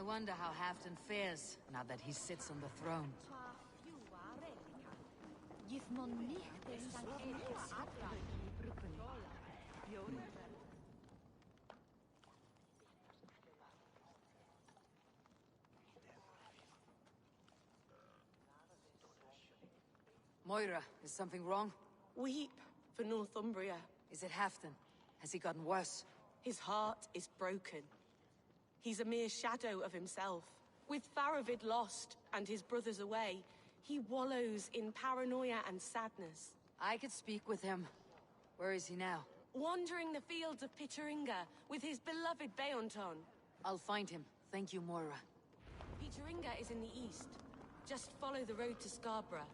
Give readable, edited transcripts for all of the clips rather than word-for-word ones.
wonder how Halfdan fares, now that he sits on the throne. Moira, is something wrong? Weep for Northumbria. Is it Halfdan? Has he gotten worse? His heart is broken. He's a mere shadow of himself. With Faravid lost and his brothers away, he wallows in paranoia and sadness. I could speak with him. Where is he now? Wandering the fields of Pitteringa with his beloved Beonton. I'll find him. Thank you, Moira. Pitteringa is in the east. Just follow the road to Scarborough.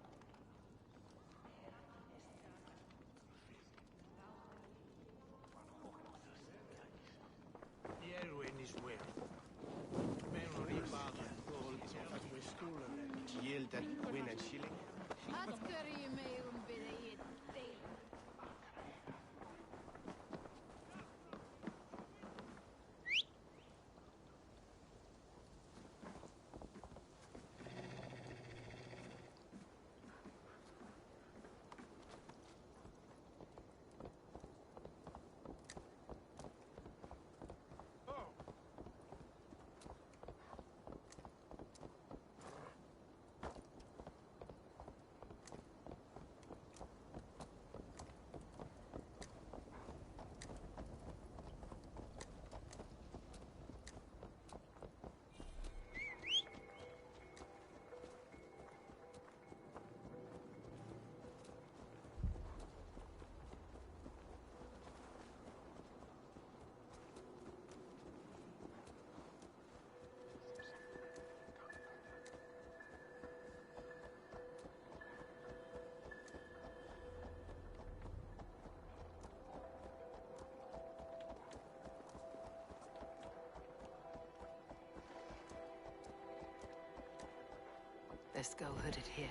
Let's go hooded here.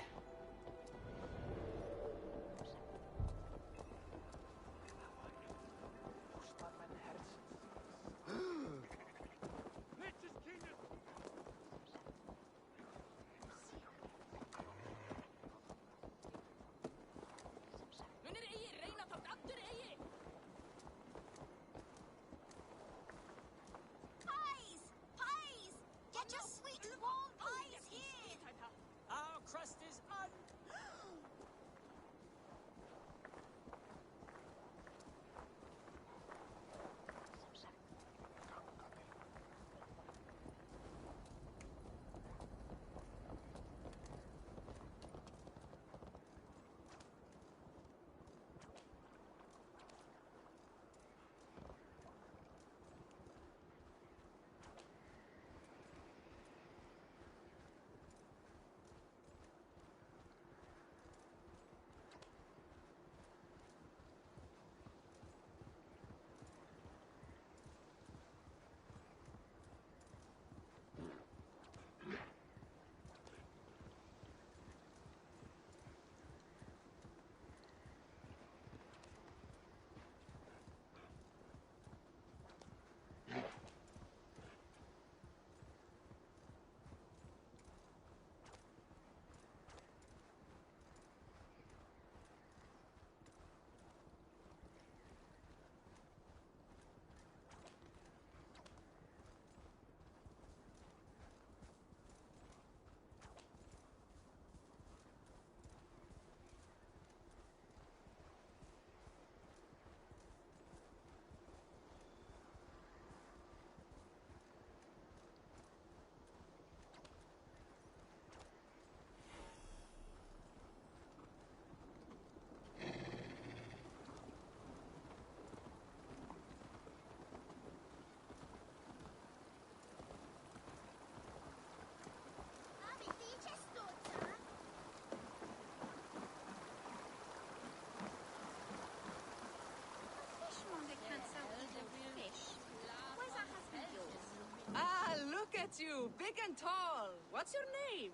You, big and tall. What's your name?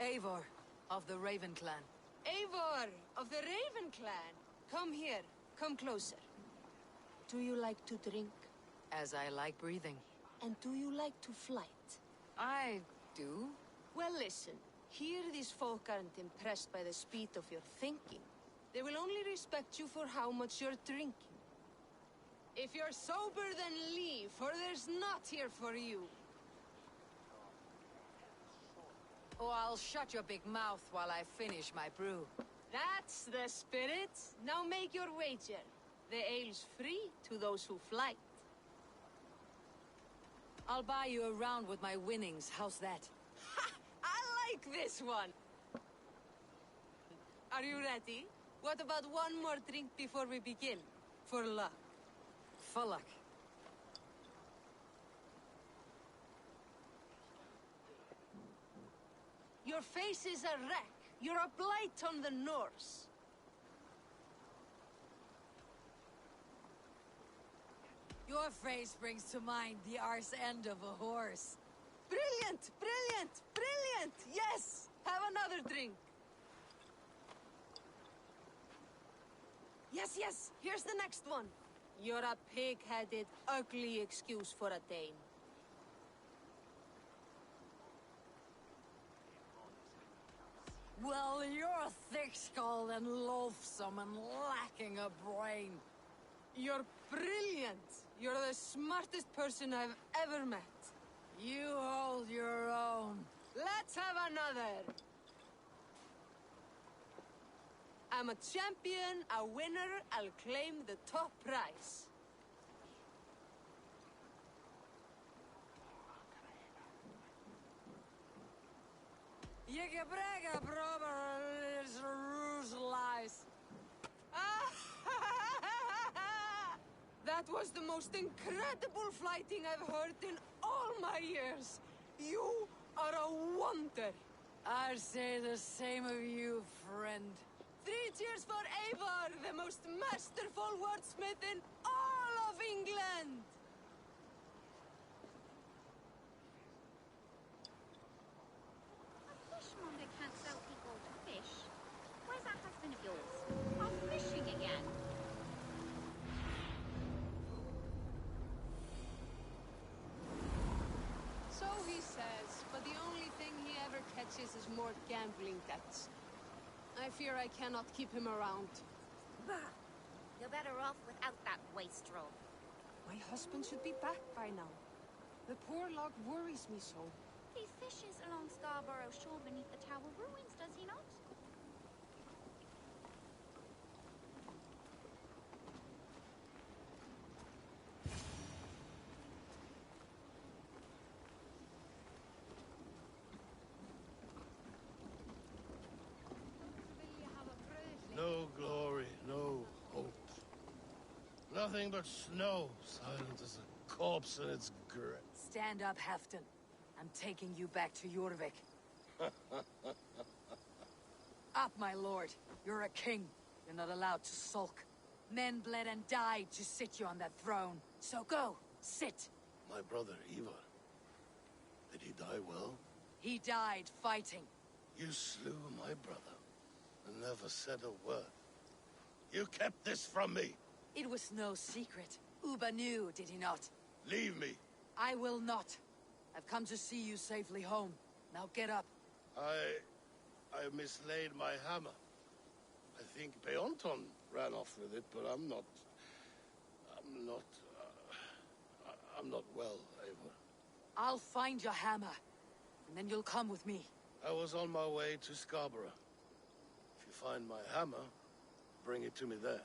Eivor, of the Raven clan. Eivor, of the Raven clan. Come here. Come closer. Do you like to drink? As I like breathing. And do you like to flight? I do. Well, listen. Here these folk aren't impressed by the speed of your thinking. They will only respect you for how much you're drinking. If you're sober, then leave, for there's naught here for you. Oh, I'll shut your big mouth while I finish my brew. That's the spirit. Now make your wager. The ale's free to those who flight. I'll buy you a round with my winnings. How's that? Ha! I like this one! Are you ready? What about one more drink before we begin? For luck. For luck. Your face is a wreck. You're a blight on the Norse. Your face brings to mind the arse end of a horse. Brilliant! Brilliant! Brilliant! Yes! Have another drink. Yes, yes! Here's the next one. You're a pig-headed, ugly excuse for a Dane. Well, you're thick-skulled and loathsome and lacking a brain. You're brilliant! You're the smartest person I've ever met. You hold your own. Let's have another! I'm a champion, a winner, I'll claim the top prize. Brega, brother, is ruse lies. That was the most incredible fighting I've heard in all my years. You are a wonder. I say the same of you, friend. 3 cheers for Eivor, the most masterful wordsmith in all of England! A fishmonger can't sell people to fish. Where's that husband of yours? Off fishing again. So he says, but the only thing he ever catches is more gambling debts. I fear I cannot keep him around. Bah! You're better off without that wastrel. My husband should be back by now. The poor log worries me so. He fishes along Scarborough shore beneath the tower ruins, does he not? No glory, no hope. Nothing but snow, silent as a corpse in its grave. Stand up, Halfton. I'm taking you back to Jorvik. Up, my lord. You're a king. You're not allowed to sulk. Men bled and died to sit you on that throne. So go, sit. My brother, Ivar. Did he die well? He died fighting. You slew my brother and never said a word. You kept this from me. It was no secret. Uba knew, did he not? Leave me. I will not. I've come to see you safely home. Now get up. I mislaid my hammer. I think Beonton ran off with it, but I'm not well, Eivor. I'll find your hammer, and then you'll come with me. I was on my way to Scarborough. If you find my hammer, bring it to me there.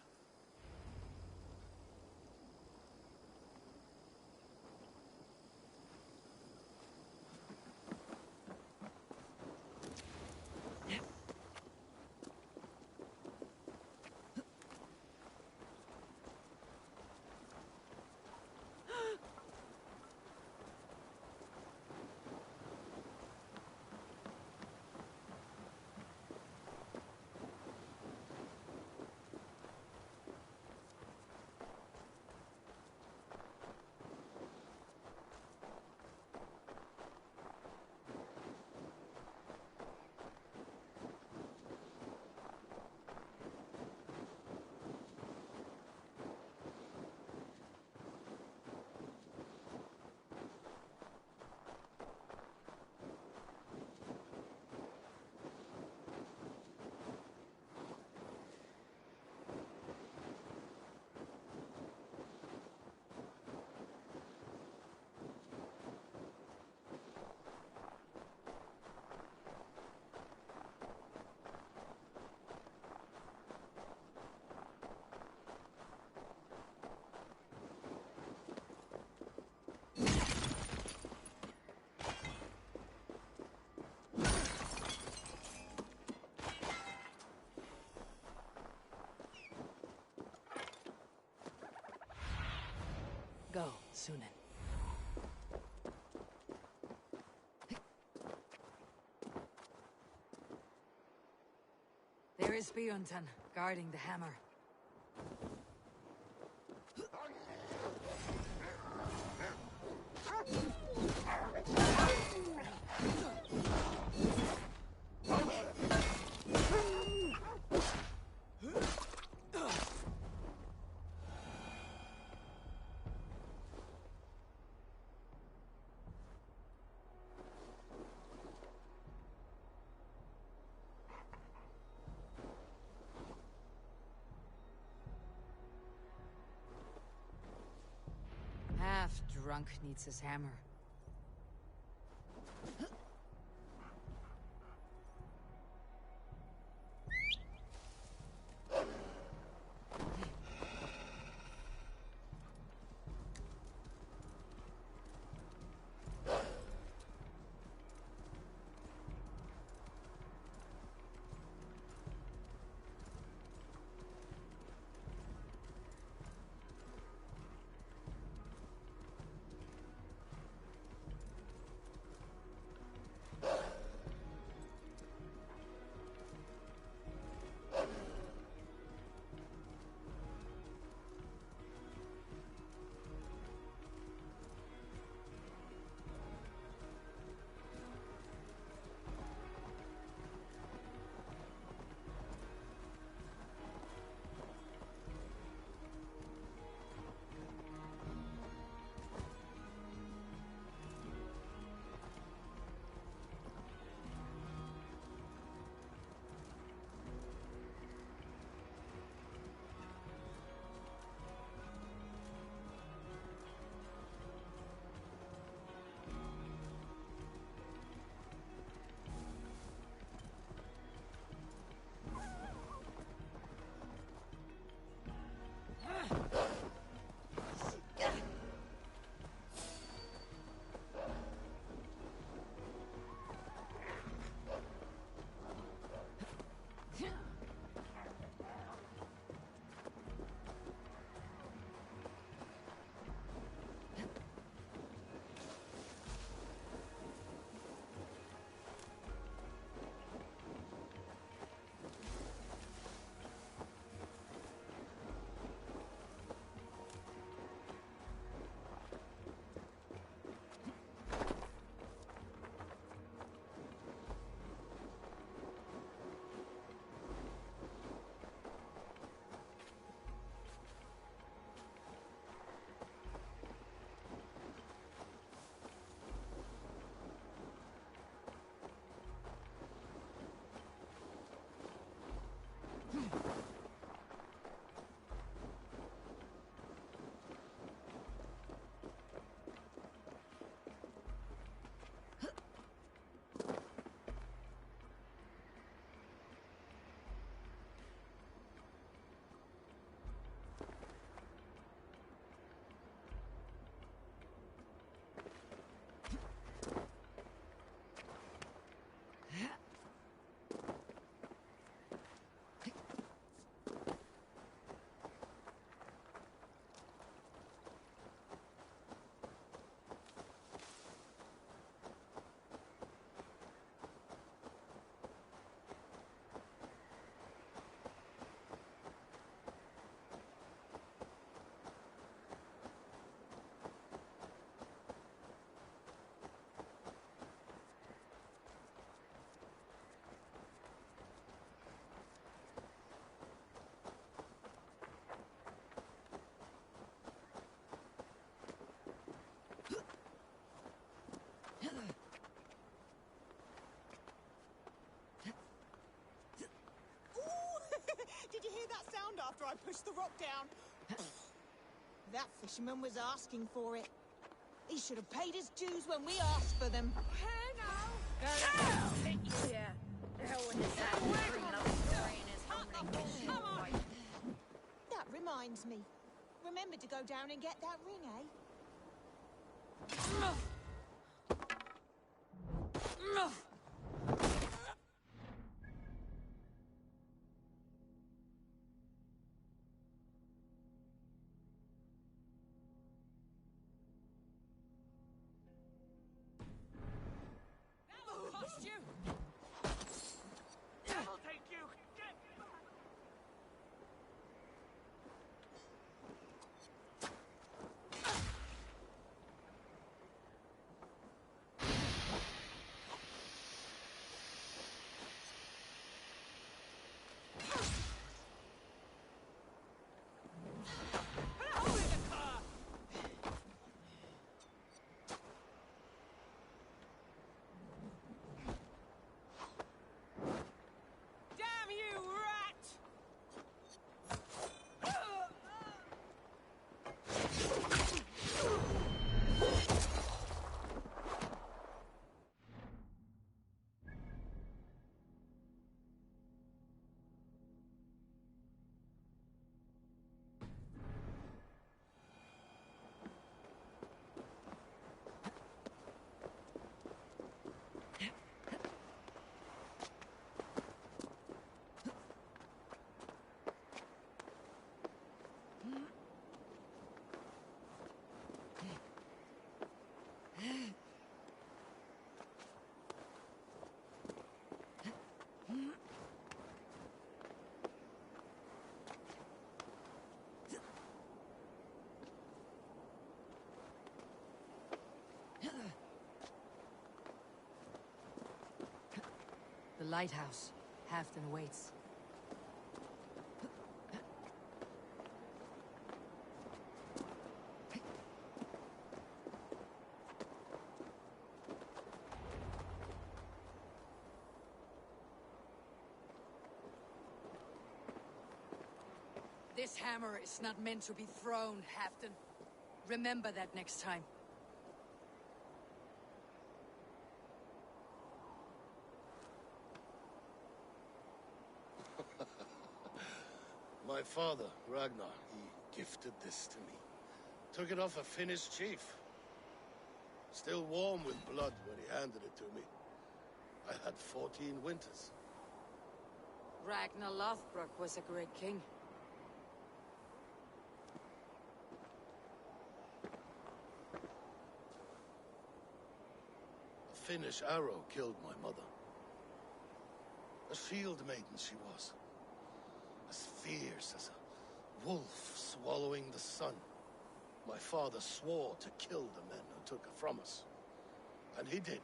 Go, Sunan. There is Bjornton, guarding the hammer. Half drunk needs his hammer. Did you hear that sound after I pushed the rock down? That fisherman was asking for it. He should have paid his dues when we asked for them. Hey now! Yeah. The hell with this bring love story in his Come on! That reminds me. Remember to go down and get that ring, eh? lighthouse. Halfdan waits. This hammer is not meant to be thrown, Halfdan. Remember that next time. My father, Ragnar, he gifted this to me. Took it off a Finnish chief. Still warm with blood when he handed it to me. I had 14 winters. Ragnar Lothbrok was a great king. A Finnish arrow killed my mother. A shield maiden she was. As fierce as a wolf swallowing the sun. My father swore to kill the men who took her from us. And he did.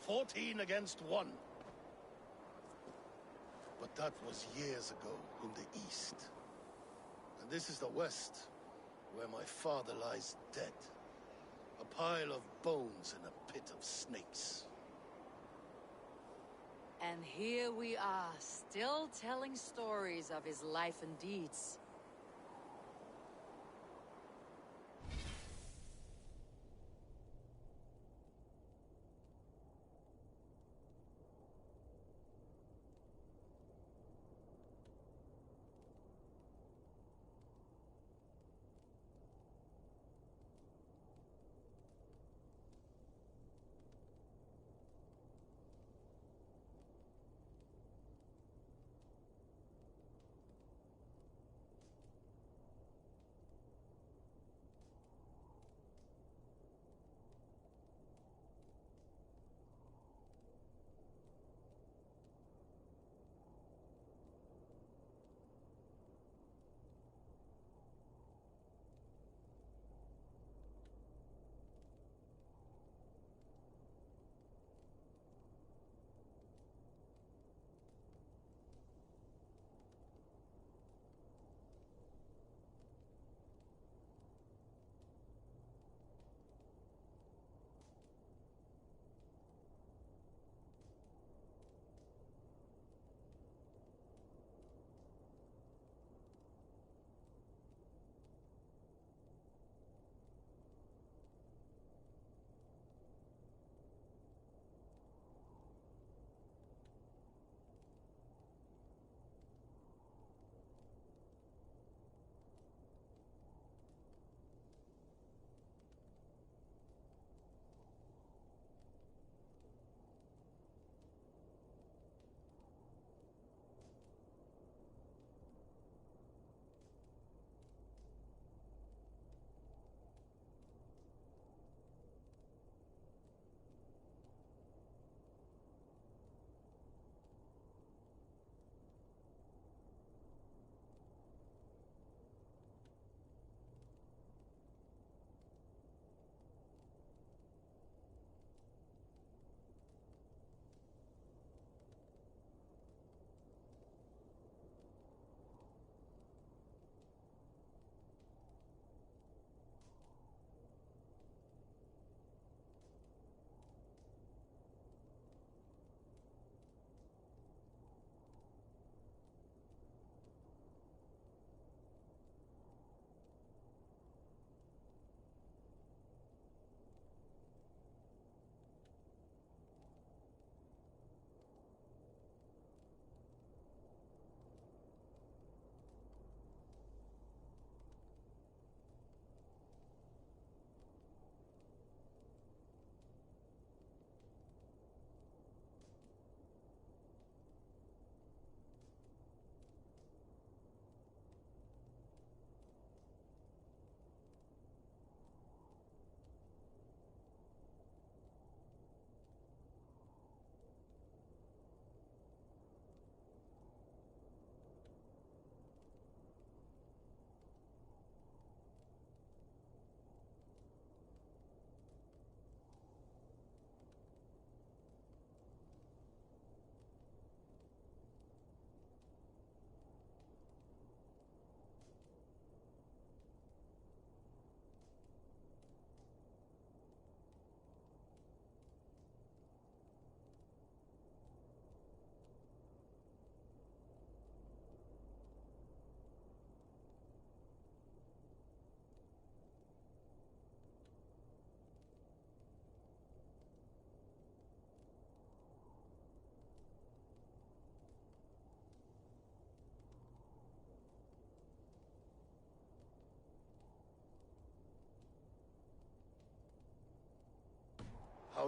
14 against 1. But that was years ago in the east. And this is the west, where my father lies dead. A pile of bones in a pit of snakes. And here we are, still telling stories of his life and deeds.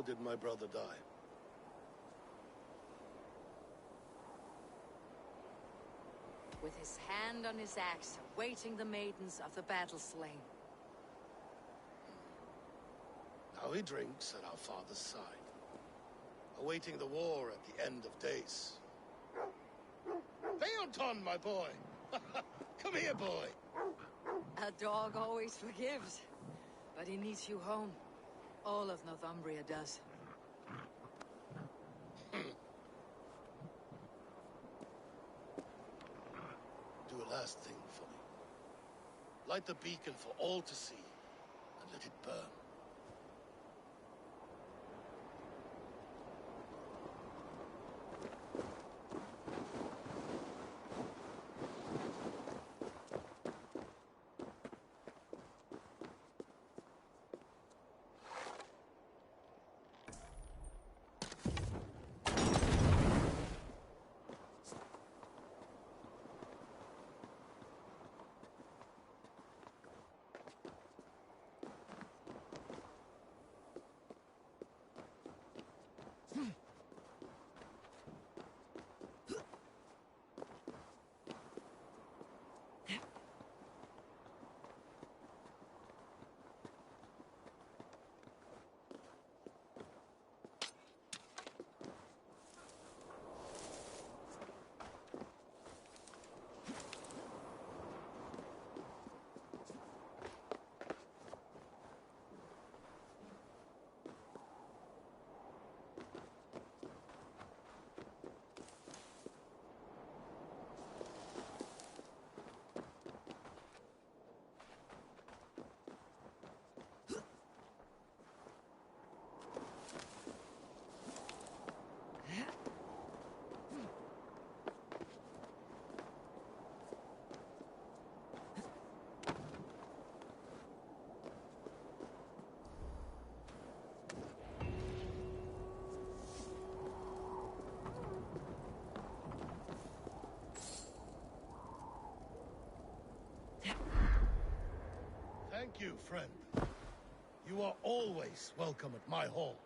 How did my brother die? With his hand on his axe, awaiting the maidens of the battle slain. Now he drinks at our father's side, awaiting the war at the end of days. Theoton, my boy! Come here, boy! A dog always forgives, but he needs you home. All of Northumbria does. Do a last thing for me. Light the beacon for all to see, and let it burn. Thank you, friend. You are always welcome at my hall.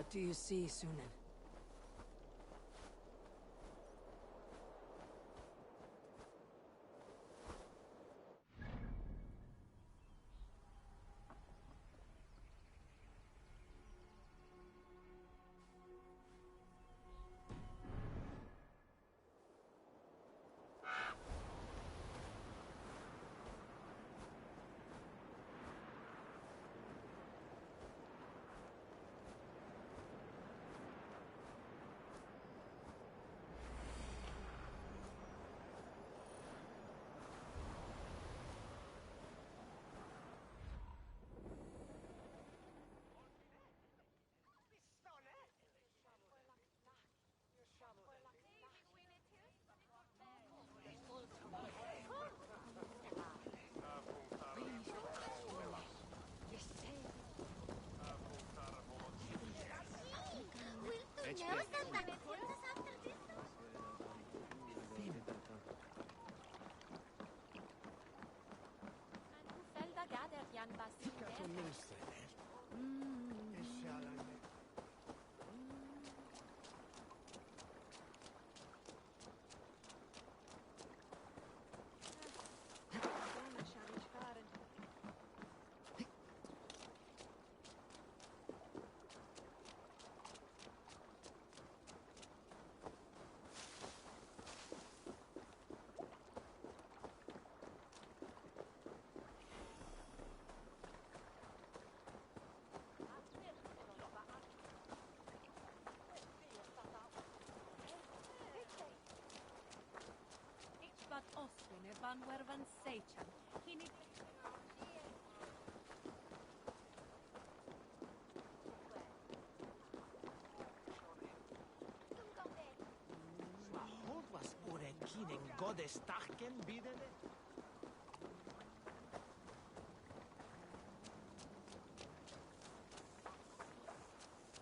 What do you see, Sunan?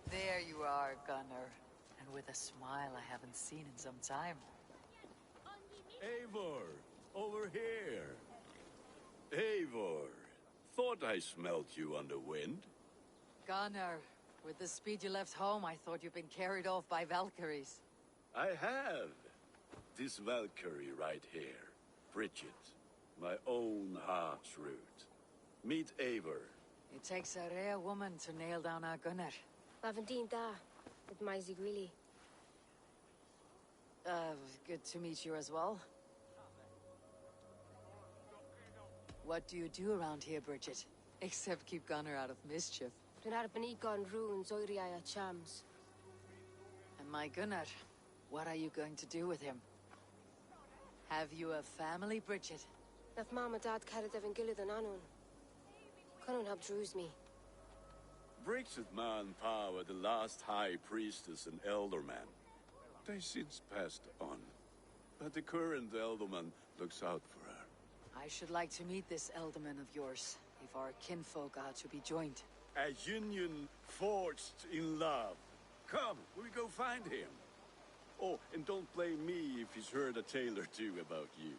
There you are, Gunnar. And with a smile I haven't seen in some time. Eivor, over here. Eivor, thought I smelt you on the wind. Gunnar, with the speed you left home, I thought you'd been carried off by Valkyries. I have. This Valkyrie right here. Bridget, my own heart's root. Meet Eivor. It takes a rare woman to nail down our Gunnar. Bavendine da, it Maisy really. Good to meet you as well. What do you do around here, Bridget? Except keep Gunnar out of mischief. Dwi'n arbeni gon runes oiriau a chams. And my Gunnar, what are you going to do with him? Have you a family, Bridget? Nath mam a dad carried efo'n gilydd yn anwn. Conwn hab drws me. Bridget man power the last high priestess and elderman. They since passed on. But the current elderman looks out for her. I should like to meet this elderman of yours, if our kinfolk are to be joined. A union forged in love. Come, we go find him. Oh, and don't blame me if he's heard a tale or two about you.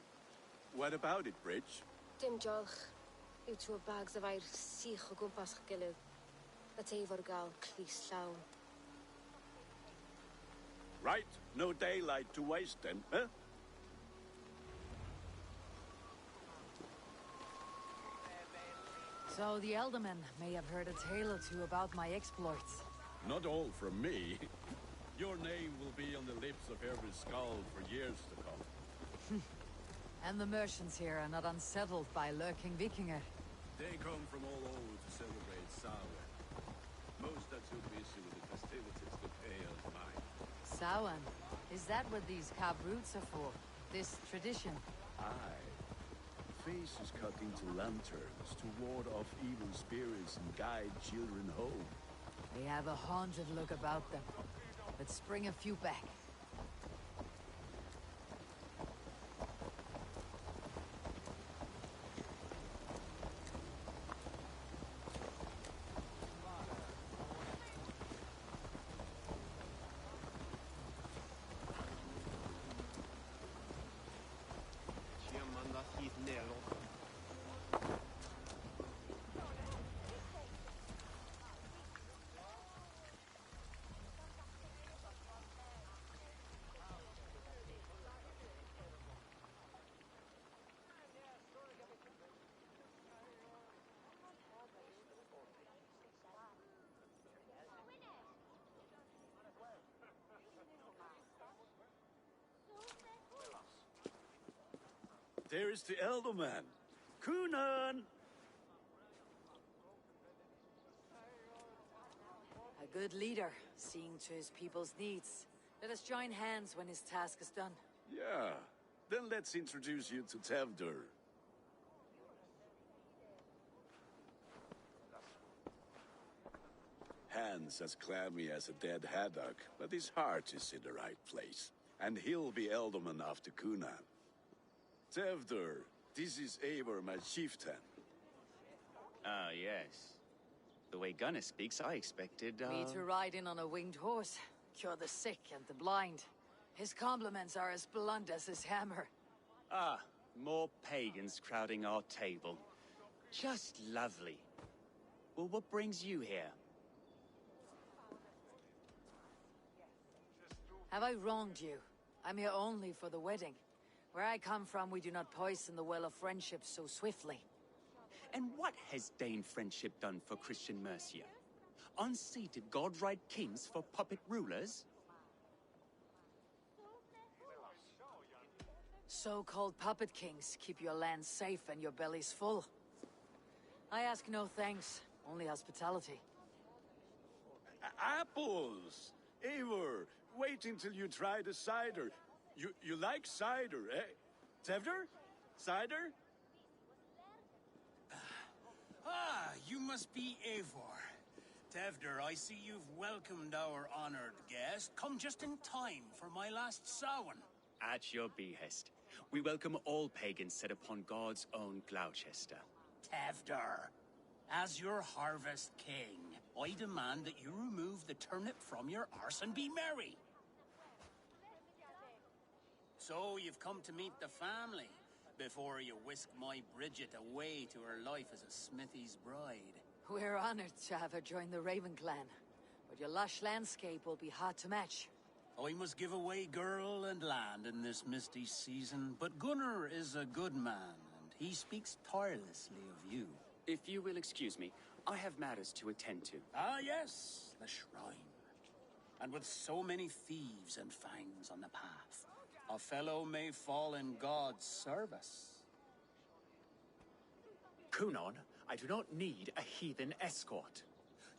What about it, Bridge? Dim jolch. Yw tŵ bags of air sych o gwmpas ch gilydd. A teifor gael clis llawn. Right, no daylight to waste then, huh? So the Elderman may have heard a tale or two about my exploits. Not all from me. Your name will be on the lips of every skald for years to come. And the merchants here are not unsettled by lurking Vikinger. They come from all over to celebrate Samhain. Most are too busy with the festivities to pay us mind. Samhain? Is that what these carved roots are for? This tradition? Aye. Faces cut into lanterns to ward off evil spirits and guide children home. They have a haunted look about them. Let's bring a few back. there is the elder man. Kunan! A good leader, seeing to his people's needs. Let us join hands when his task is done. Yeah. Then let's introduce you to Tevdur. Hands as clammy as a dead haddock, but his heart is in the right place. And he'll be Elderman after Kunan. Tevdur, this is Eivor, my chieftain. Ah, yes. The way Gunnar speaks, I expected, Me to ride in on a winged horse, cure the sick and the blind. His compliments are as blunt as his hammer. Ah, more pagans crowding our table. Just lovely. Well, what brings you here? Have I wronged you? I'm here only for the wedding. Where I come from, we do not poison the well of friendship so swiftly. And what has Dane friendship done for Christian Mercia? Unseated godright kings for puppet rulers? So-called puppet kings keep your lands safe and your bellies full. I ask no thanks, only hospitality. Apples! Eivor, wait until you try the cider. You like cider, eh? Tevdur? Cider? Ah, you must be Eivor. Tevdur, I see you've welcomed our honored guest. Come just in time for my last Samhain. At your behest. We welcome all pagans set upon God's own Gloucester. Tevdur, as your harvest king, I demand that you remove the turnip from your arse and be merry. So you've come to meet the family, before you whisk my Bridget away to her life as a smithy's bride. We're honored to have her join the Raven clan, but your lush landscape will be hard to match. I must give away girl and land in this misty season, but Gunnar is a good man, and he speaks tirelessly of you. If you will excuse me, I have matters to attend to. Ah, yes, the shrine. And with so many thieves and fangs on the path, a fellow may fall in God's service. Kunan, I do not need a heathen escort.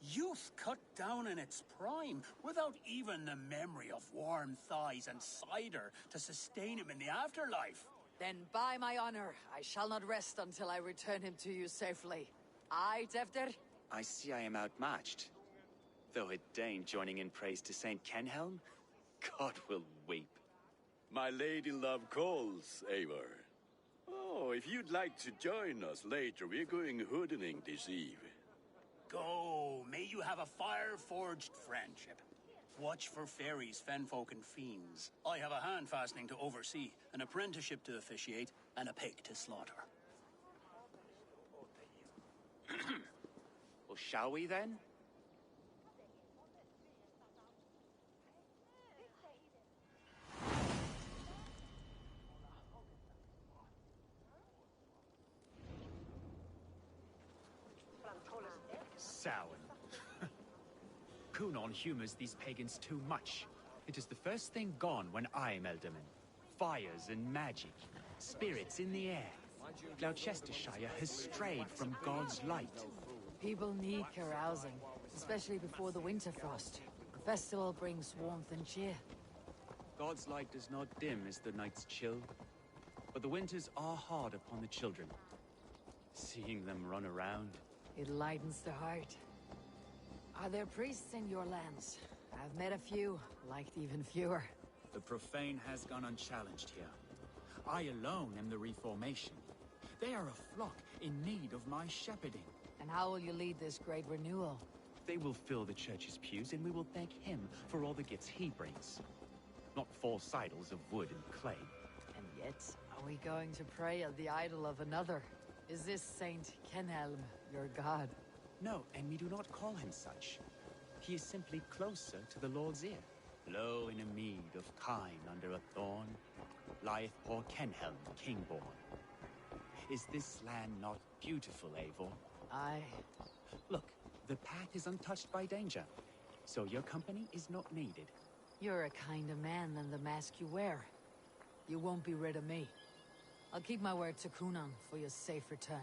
Youth cut down in its prime, without even the memory of warm thighs and cider to sustain him in the afterlife. Then by my honor, I shall not rest until I return him to you safely. Aye, Tevdur? I see I am outmatched. Though a Dane joining in praise to Saint Kenhelm, God will weep. My lady love calls, Eivor. Oh, if you'd like to join us later, we're going hoodening this eve. Go, may you have a fire-forged friendship. Watch for fairies, fenfolk, and fiends. I have a hand fastening to oversee, an apprenticeship to officiate, and a pig to slaughter. Well, shall we then? Samhain. Kunan humors these pagans too much. It is the first thing gone when I am Elderman. Fires and magic, spirits in the air. Gloucestershire has strayed from God's light. People need carousing, especially before the winter frost. The festival brings warmth and cheer. God's light does not dim as the nights chill, but the winters are hard upon the children. Seeing them run around, It lightens the heart. Are there priests in your lands? I've met a few, liked even fewer. the profane has gone unchallenged here. I alone am the reformation. They are a flock in need of my shepherding. And how will you lead this great renewal? They will fill the church's pews, and we will thank him for all the gifts he brings. Not false idols of wood and clay. And yet, are we going to pray at the idol of another? Is this Saint Kenhelm your god? No, and we do not call him such. He is simply closer to the Lord's ear. Low in a mead of kine under a thorn, lieth poor Kenhelm, king-born. Is this land not beautiful, Eivor? Aye. Look, the path is untouched by danger, so your company is not needed. You're a kinder man than the mask you wear. You won't be rid of me. I'll keep my word to Kunan for your safe return.